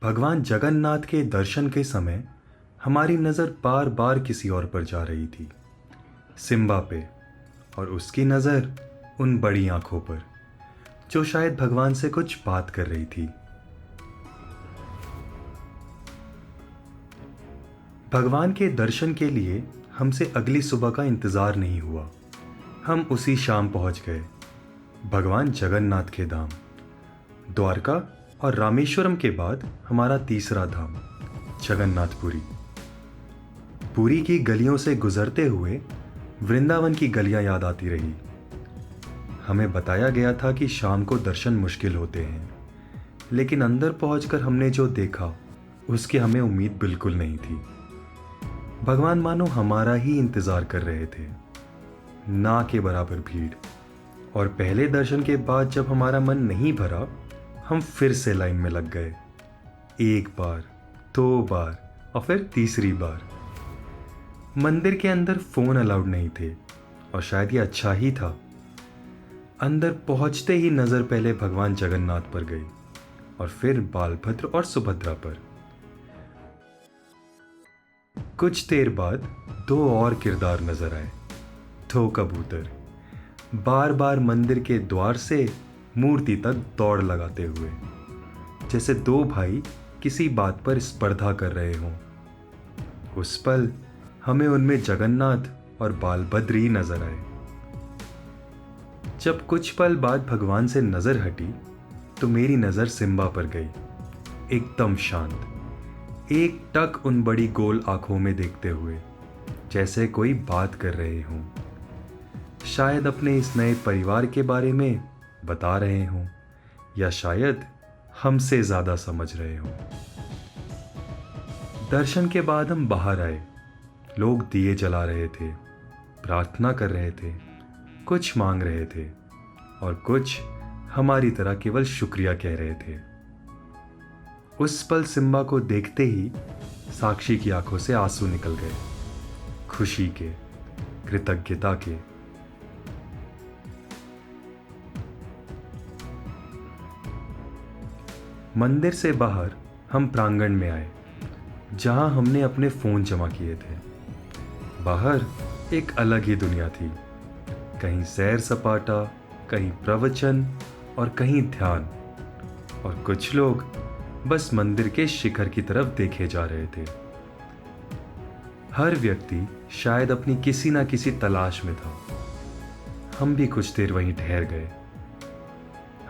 भगवान जगन्नाथ के दर्शन के समय हमारी नज़र बार बार किसी और पर जा रही थी, सिम्बा पे। और उसकी नज़र उन बड़ी आंखों पर जो शायद भगवान से कुछ बात कर रही थी। भगवान के दर्शन के लिए हमसे अगली सुबह का इंतज़ार नहीं हुआ। हम उसी शाम पहुंच गए भगवान जगन्नाथ के धाम। द्वारका और रामेश्वरम के बाद हमारा तीसरा धाम जगन्नाथपुरी। पुरी की गलियों से गुजरते हुए वृंदावन की गलियां याद आती रही। हमें बताया गया था कि शाम को दर्शन मुश्किल होते हैं, लेकिन अंदर पहुंचकर हमने जो देखा उसकी हमें उम्मीद बिल्कुल नहीं थी। भगवान मानो हमारा ही इंतजार कर रहे थे, ना के बराबर भीड़। और पहले दर्शन के बाद जब हमारा मन नहीं भरा, हम फिर से लाइन में लग गए। एक बार, दो बार और फिर तीसरी बार। मंदिर के अंदर फोन अलाउड नहीं थे और शायद ये अच्छा ही था। अंदर पहुंचते ही नजर पहले भगवान जगन्नाथ पर गई और फिर बालभद्र और सुभद्रा पर। कुछ देर बाद दो और किरदार नजर आए, दो कबूतर, बार बार मंदिर के द्वार से मूर्ति तक दौड़ लगाते हुए, जैसे दो भाई किसी बात पर स्पर्धा कर रहे हों। उस पल हमें उनमें जगन्नाथ और बालभद्र ही नजर आए। जब कुछ पल बाद भगवान से नजर हटी तो मेरी नजर सिम्बा पर गई, एकदम शांत, एक टक उन बड़ी गोल आंखों में देखते हुए, जैसे कोई बात कर रहे हों। शायद अपने इस नए परिवार के बारे में बता रहे हों, या शायद हमसे ज्यादा समझ रहे हों। दर्शन के बाद हम बाहर आए। लोग दिए जला रहे थे, प्रार्थना कर रहे थे, कुछ मांग रहे थे और कुछ हमारी तरह केवल शुक्रिया कह रहे थे। उस पल सिम्बा को देखते ही साक्षी की आंखों से आंसू निकल गए, खुशी के, कृतज्ञता के। मंदिर से बाहर हम प्रांगण में आए, जहां हमने अपने फोन जमा किए थे। बाहर एक अलग ही दुनिया थी, कहीं सैर सपाटा, कहीं प्रवचन और कहीं ध्यान। और कुछ लोग बस मंदिर के शिखर की तरफ देखे जा रहे थे। हर व्यक्ति शायद अपनी किसी ना किसी तलाश में था। हम भी कुछ देर वहीं ठहर गए।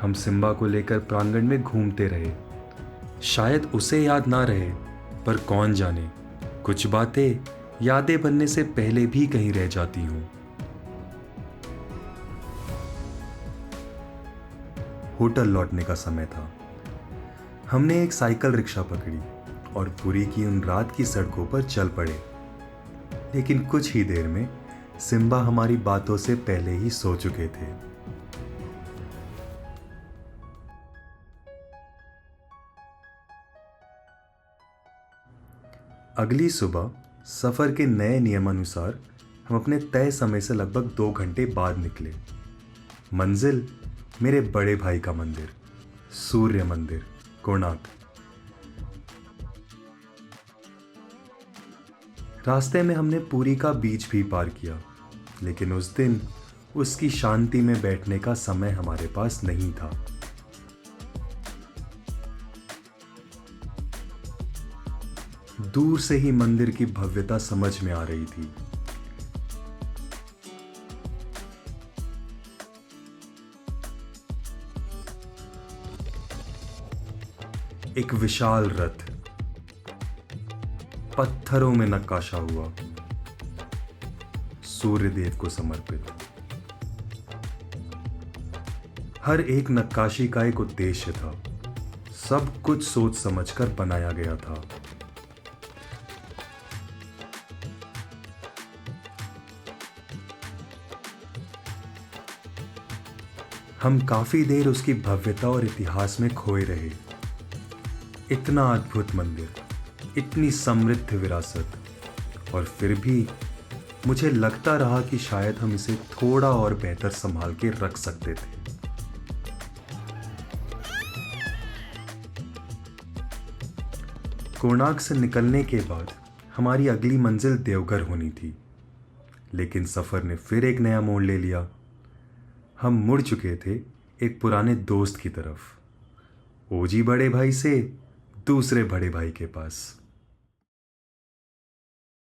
हम सिम्बा को लेकर प्रांगण में घूमते रहे। शायद उसे याद ना रहे, पर कौन जाने, कुछ बातें यादें बनने से पहले भी कहीं रह जाती हूं। होटल लौटने का समय था। हमने एक साइकिल रिक्शा पकड़ी और पुरी की उन रात की सड़कों पर चल पड़े। लेकिन कुछ ही देर में सिम्बा हमारी बातों से पहले ही सो चुके थे। अगली सुबह सफर के नए नियमानुसार हम अपने तय समय से लगभग 2 घंटे बाद निकले। मंजिल मेरे बड़े भाई का मंदिर, सूर्य मंदिर, कोणार्क। रास्ते में हमने पुरी का बीच भी पार किया, लेकिन उस दिन उसकी शांति में बैठने का समय हमारे पास नहीं था। दूर से ही मंदिर की भव्यता समझ में आ रही थी। एक विशाल रथ, पत्थरों में नक्काशा हुआ, सूर्यदेव को समर्पित। हर एक नक्काशी का एक उद्देश्य था, सब कुछ सोच समझकर बनाया गया था। हम काफी देर उसकी भव्यता और इतिहास में खोए रहे। इतना अद्भुत मंदिर, इतनी समृद्ध विरासत, और फिर भी मुझे लगता रहा कि शायद हम इसे थोड़ा और बेहतर संभाल के रख सकते थे। कोणार्क से निकलने के बाद हमारी अगली मंजिल देवघर होनी थी, लेकिन सफ़र ने फिर एक नया मोड़ ले लिया। हम मुड़ चुके थे एक पुराने दोस्त की तरफ, ओजी बड़े भाई से दूसरे बड़े भाई के पास।